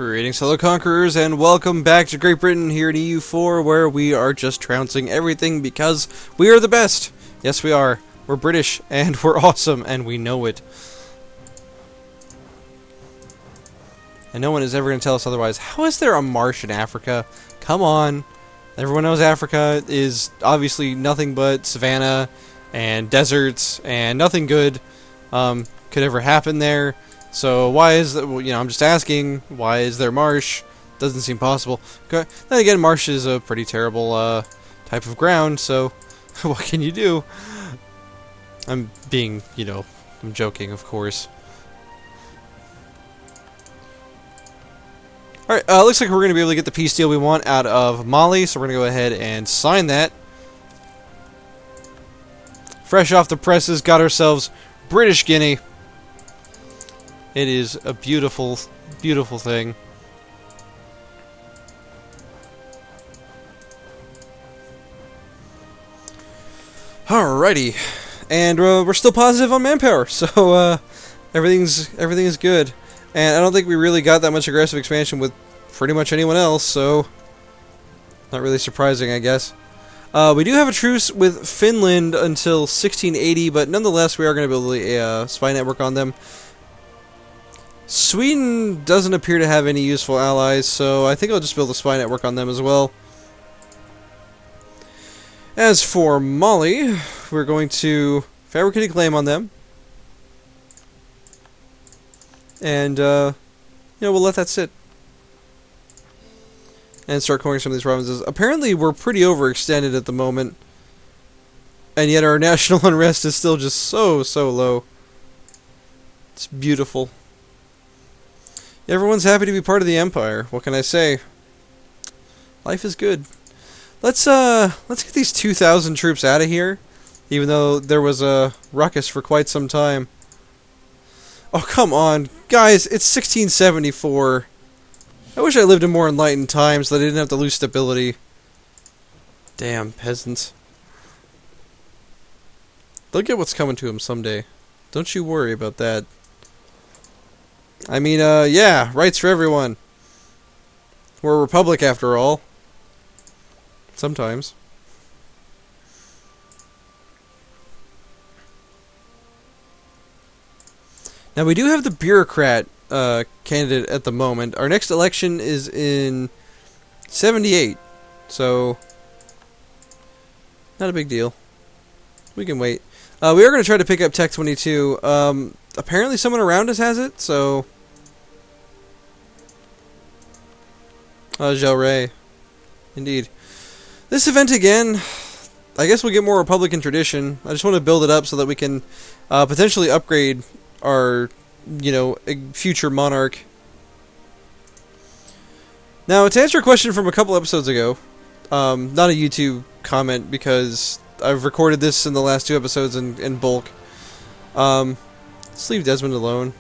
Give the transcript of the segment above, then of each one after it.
Greetings, fellow conquerors, and welcome back to Great Britain here in EU4, where we are just trouncing everything because we are the best. Yes, we are. We're British, and we're awesome, and we know it. And no one is ever going to tell us otherwise. How is there a marsh in Africa? Come on. Everyone knows Africa is obviously nothing but savanna and deserts, and nothing good could ever happen there. So why is that? Well, I'm just asking. Why is there marsh? Doesn't seem possible. Okay. Then again, marsh is a pretty terrible type of ground. So what can you do? I'm being, I'm joking, of course. All right. Looks like we're going to be able to get the peace deal we want out of Mali. So we're going to go ahead and sign that. Fresh off the presses, got ourselves British Guinea. It is a beautiful, beautiful thing. Alrighty, and we're still positive on manpower, so everything is good. And I don't think we really got that much aggressive expansion with pretty much anyone else, so not really surprising, I guess. We do have a truce with Finland until 1680, but nonetheless, we are going to build a spy network on them. Sweden doesn't appear to have any useful allies, so I think I'll just build a spy network on them as well. As for Mali, we're going to fabricate a claim on them. And, we'll let that sit. And start coring some of these provinces. Apparently, we're pretty overextended at the moment. And yet our national unrest is still just so low. It's beautiful. Everyone's happy to be part of the Empire. What can I say? Life is good. Let's get these 2,000 troops out of here, even though there was a ruckus for quite some time. Oh, come on. Guys, it's 1674. I wish I lived in more enlightened times so that I didn't have to lose stability. Damn, peasants. They'll get what's coming to them someday. Don't you worry about that. I mean, yeah, rights for everyone. We're a republic, after all. Sometimes. Now, we do have the bureaucrat candidate at the moment. Our next election is in 78, so not a big deal. We can wait. We are going to try to pick up Tech 22. Apparently someone around us has it, so... Gel Ray. Indeed. This event again, I guess we'll get more Republican tradition. I just want to build it up so that we can potentially upgrade our, future monarch. Now, to answer a question from a couple episodes ago, not a YouTube comment because I've recorded this in the last 2 episodes in bulk. Let's leave Desmond alone.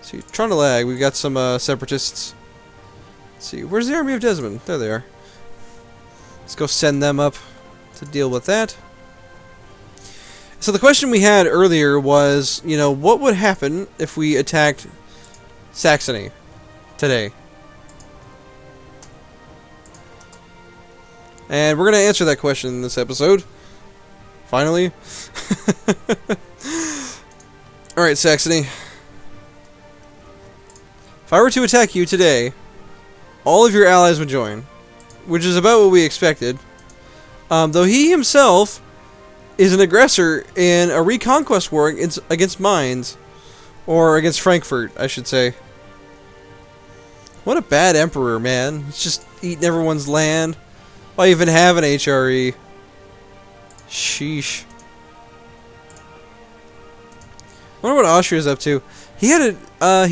See, trying to lag. We've got some separatists. Let's see, where's the army of Desmond? There they are. Let's go send them up to deal with that. So the question we had earlier was, what would happen if we attacked Saxony today? And we're going to answer that question in this episode. Finally. Alright, Saxony. If I were to attack you today, all of your allies would join, which is about what we expected. Though he himself is an aggressor in a reconquest war against Mainz, or against Frankfurt, I should say. What a bad emperor, man. He's just eating everyone's land. Why even have an HRE? Sheesh. I wonder what Austria's up to. Or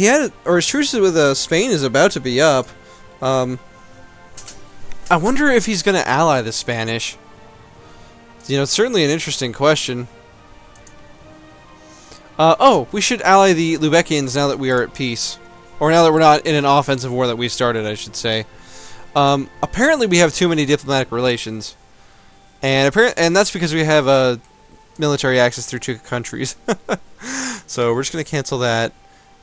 his truce with Spain is about to be up. I wonder if he's going to ally the Spanish. It's certainly an interesting question. We should ally the Lubeckians now that we are at peace. Or now that we're not in an offensive war that we started, I should say. Apparently we have too many diplomatic relations. And that's because we have military access through 2 countries. So we're just going to cancel that.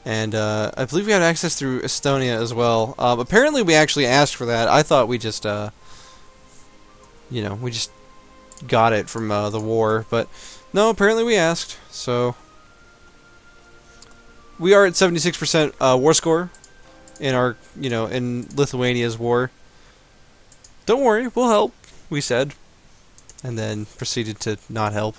And I believe we have access through Estonia as well. Apparently we actually asked for that. I thought we just, we just got it from the war. But no, apparently we asked. So we are at 76% war score in our, in Lithuania's war. Don't worry, we'll help, we said. And then proceeded to not help.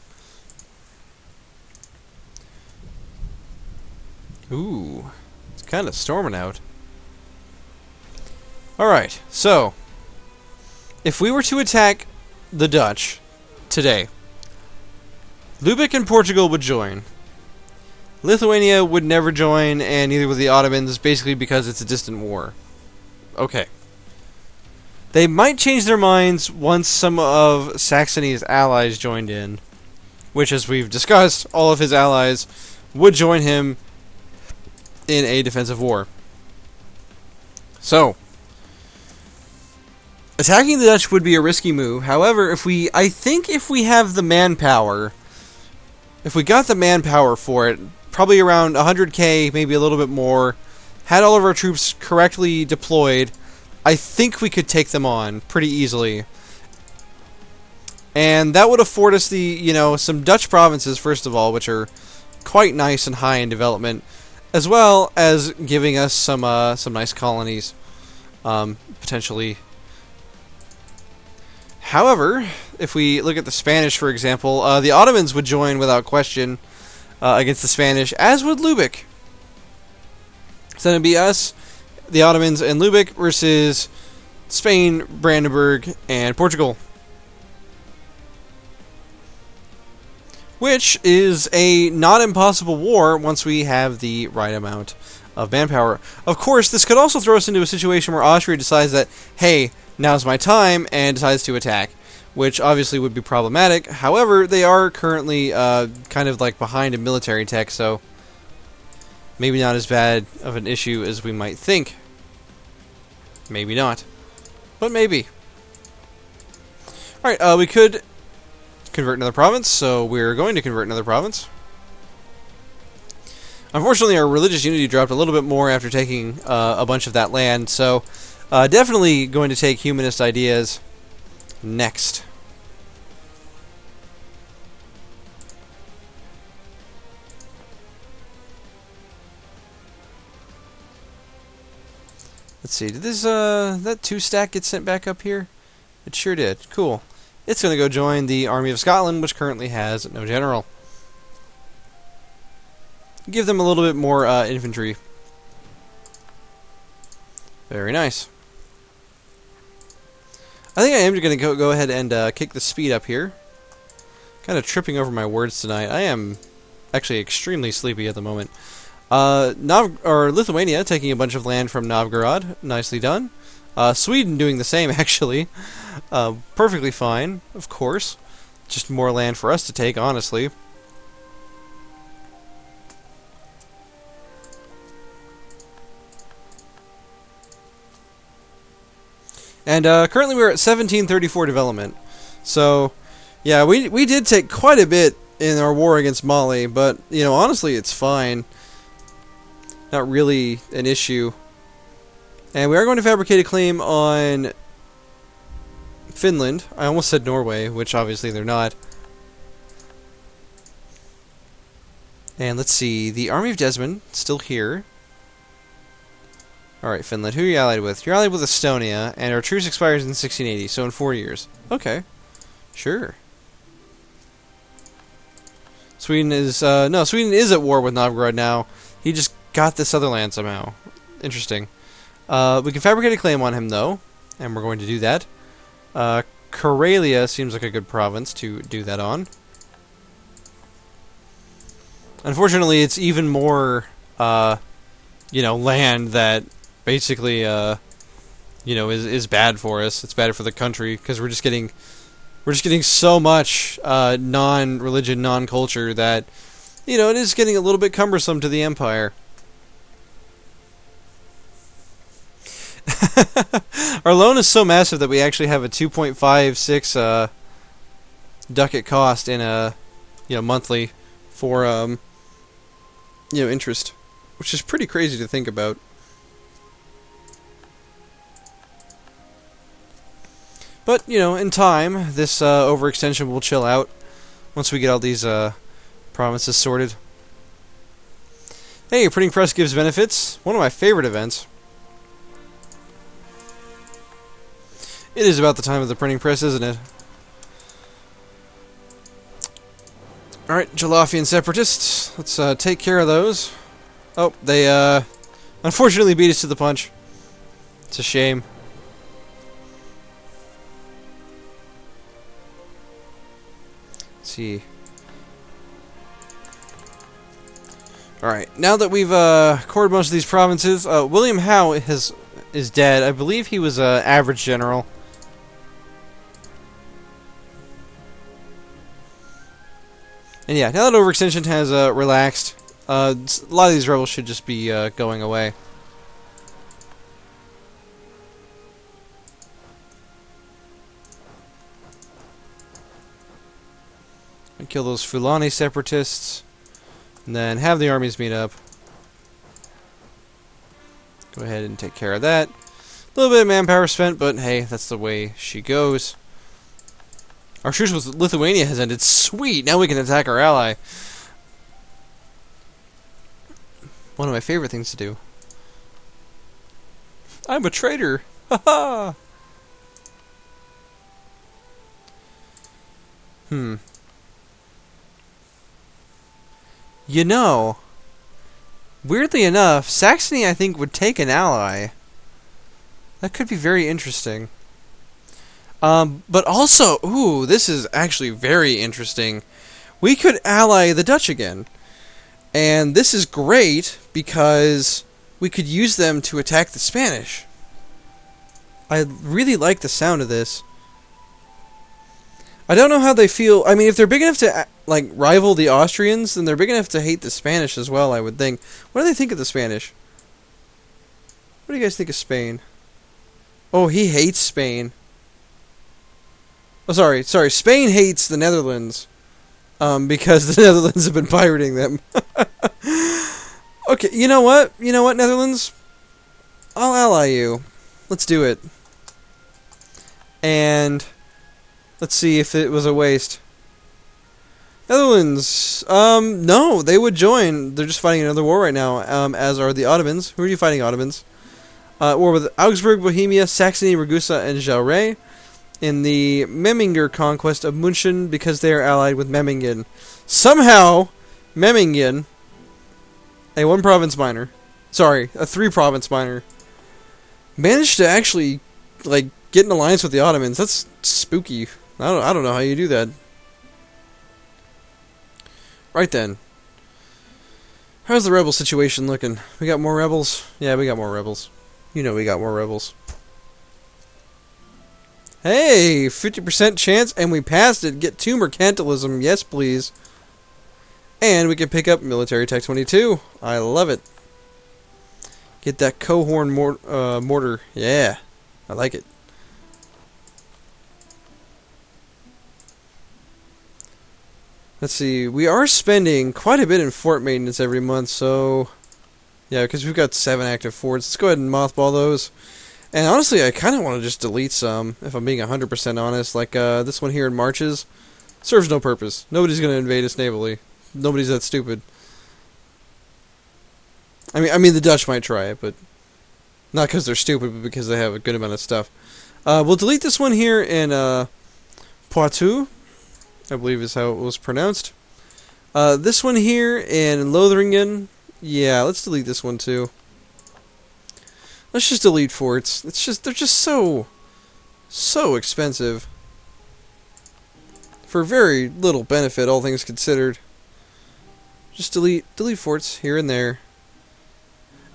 Ooh, it's kind of storming out. Alright, so if we were to attack the Dutch today, Lubeck and Portugal would join. Lithuania would never join, and neither would the Ottomans, basically because it's a distant war. Okay. They might change their minds once some of Saxony's allies joined in, which, as we've discussed, all of his allies would join him in a defensive war. So, attacking the Dutch would be a risky move. However, I think if we have the manpower, if we got the manpower for it, probably around 100k, maybe a little bit more, had all of our troops correctly deployed, I think we could take them on pretty easily. And that would afford us some Dutch provinces, first of all, which are quite nice and high in development, as well as giving us some nice colonies, potentially. However, if we look at the Spanish, for example, the Ottomans would join without question against the Spanish, as would Lubeck. So it'd be us, the Ottomans, and Lubeck versus Spain, Brandenburg, and Portugal. Which is a not impossible war once we have the right amount of manpower. Of course, this could also throw us into a situation where Austria decides that, hey, now's my time, and decides to attack, which obviously would be problematic. However, they are currently kind of like behind in military tech, so maybe not as bad of an issue as we might think. Maybe not. But maybe. Alright, we could convert another province, so we're going to convert another province. Unfortunately, our religious unity dropped a little bit more after taking a bunch of that land, so definitely going to take humanist ideas next. Let's see, did this, that 2-stack get sent back up here? It sure did. Cool. It's going to go join the Army of Scotland, which currently has no general. Give them a little bit more infantry. Very nice. I think I am going to go ahead and kick the speed up here. Kind of tripping over my words tonight. I am actually extremely sleepy at the moment. Lithuania taking a bunch of land from Novgorod. Nicely done. Sweden doing the same, actually. Perfectly fine, of course. Just more land for us to take, honestly. And currently we're at 1734 development. So, yeah, we did take quite a bit in our war against Mali, but, honestly, it's fine. Not really an issue. And we are going to fabricate a claim on Finland. I almost said Norway, which obviously they're not. And let's see, the Army of Desmond, still here. Alright, Finland, who are you allied with? You're allied with Estonia, and our truce expires in 1680, so in 4 years. Okay, sure. Sweden is, no, Sweden is at war with Novgorod now. He just got this other land somehow. Interesting. We can fabricate a claim on him, though, and we're going to do that. Karelia seems like a good province to do that on. Unfortunately, it's even more, land that basically, is bad for us. It's bad for the country because we're just getting so much non-religion, non-culture that, it is getting a little bit cumbersome to the empire. Our loan is so massive that we actually have a 2.56 ducat cost in a monthly for interest. which is pretty crazy to think about. But, you know, in time, this overextension will chill out once we get all these provinces sorted. Hey, printing press gives benefits. One of my favorite events. It is about the time of the printing press, isn't it? Alright, Jalafian separatists. Let's take care of those. Oh, they unfortunately beat us to the punch. It's a shame. Let's see. Alright, now that we've cored most of these provinces, William Howe is dead. I believe he was an average general. And yeah, now that overextension has relaxed, a lot of these rebels should just be going away. And kill those Fulani separatists, and then have the armies meet up. Go ahead and take care of that. A little bit of manpower spent, but hey, that's the way she goes. Our truce with Lithuania has ended. Sweet! Now we can attack our ally. One of my favorite things to do. I'm a traitor! Haha! You know, weirdly enough, Saxony, I think, would take an ally. That could be very interesting. But also, ooh, this is actually very interesting. We could ally the Dutch again. And this is great because we could use them to attack the Spanish. I really like the sound of this. I don't know how they feel. I mean, if they're big enough to like rival the Austrians, then they're big enough to hate the Spanish as well, I would think. What do they think of the Spanish? What do you guys think of Spain? Oh, he hates Spain. Oh, sorry. Spain hates the Netherlands. Because the Netherlands have been pirating them. Okay, you know what? You know what, Netherlands? I'll ally you. Let's do it. And let's see if it was a waste. Netherlands, no, they would join. They're just fighting another war right now, as are the Ottomans. Who are you fighting, Ottomans? War with Augsburg, Bohemia, Saxony, Ragusa, and Jalray. In the Memminger conquest of München, because they are allied with Memmingen. Somehow, Memmingen, a 1-province minor, sorry, a 3-province minor, managed to actually, like, get an alliance with the Ottomans. That's spooky. I don't know how you do that. Right then. How's the rebel situation looking? We got more rebels? Yeah, we got more rebels. You know we got more rebels. Hey, 50% chance, and we passed it. Get 2 mercantilism, yes please. And we can pick up military tech 22. I love it. Get that cohorn mortar. Yeah, I like it. Let's see, we are spending quite a bit in fort maintenance every month, so yeah, because we've got 7 active forts. Let's go ahead and mothball those. And honestly, I kind of want to just delete some, if I'm being 100% honest. Like, this one here in Marches serves no purpose. Nobody's going to invade us navally. Nobody's that stupid. I mean, the Dutch might try it, but not because they're stupid, but because they have a good amount of stuff. We'll delete this one here in, Poitou, I believe is how it was pronounced. This one here in Lothringen, yeah, let's delete this one too. Let's just delete forts. They're just so expensive. For very little benefit, all things considered. Just delete forts here and there.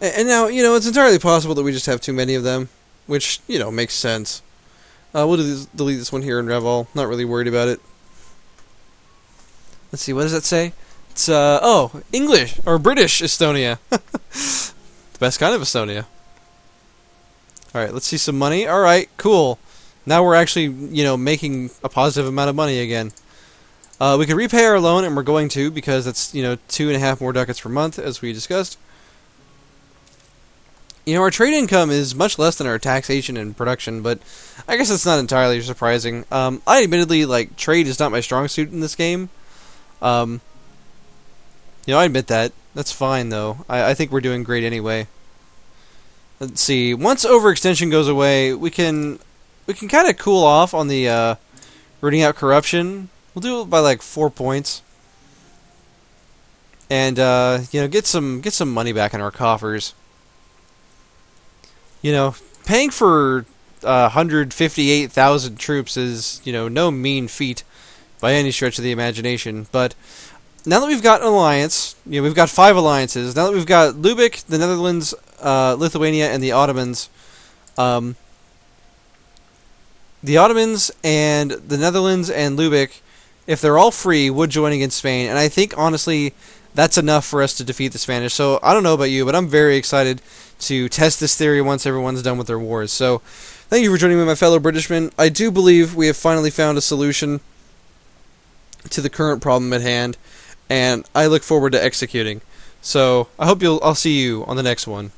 And now, you know, it's entirely possible that we just have too many of them, which, you know, makes sense. We'll delete this one here in Reval. Not really worried about it. Let's see, what does that say? It's, oh, English, or British Estonia. The best kind of Estonia. Alright, let's see some money. Alright, cool. Now we're actually, you know, making a positive amount of money again. We can repay our loan, and we're going to, because that's, you know, 2.5 more ducats per month, as we discussed. You know, our trade income is much less than our taxation and production, but I guess it's not entirely surprising. I admittedly, like, trade is not my strong suit in this game. Um, I admit that. That's fine, though. I think we're doing great anyway. Let's see. Once overextension goes away, we can kind of cool off on the rooting out corruption. We'll do it by like 4 points, and get some money back in our coffers. Paying for 158,000 troops is no mean feat by any stretch of the imagination. But now that we've got an alliance, we've got 5 alliances. Now that we've got Lubeck, the Netherlands, Lithuania, and the Ottomans. The Ottomans and the Netherlands and Lubeck, if they're all free, would join against Spain. And I think, honestly, that's enough for us to defeat the Spanish. So, I don't know about you, but I'm very excited to test this theory once everyone's done with their wars. So, thank you for joining me, my fellow Britishmen. I do believe we have finally found a solution to the current problem at hand, and I look forward to executing. So, I'll see you on the next one.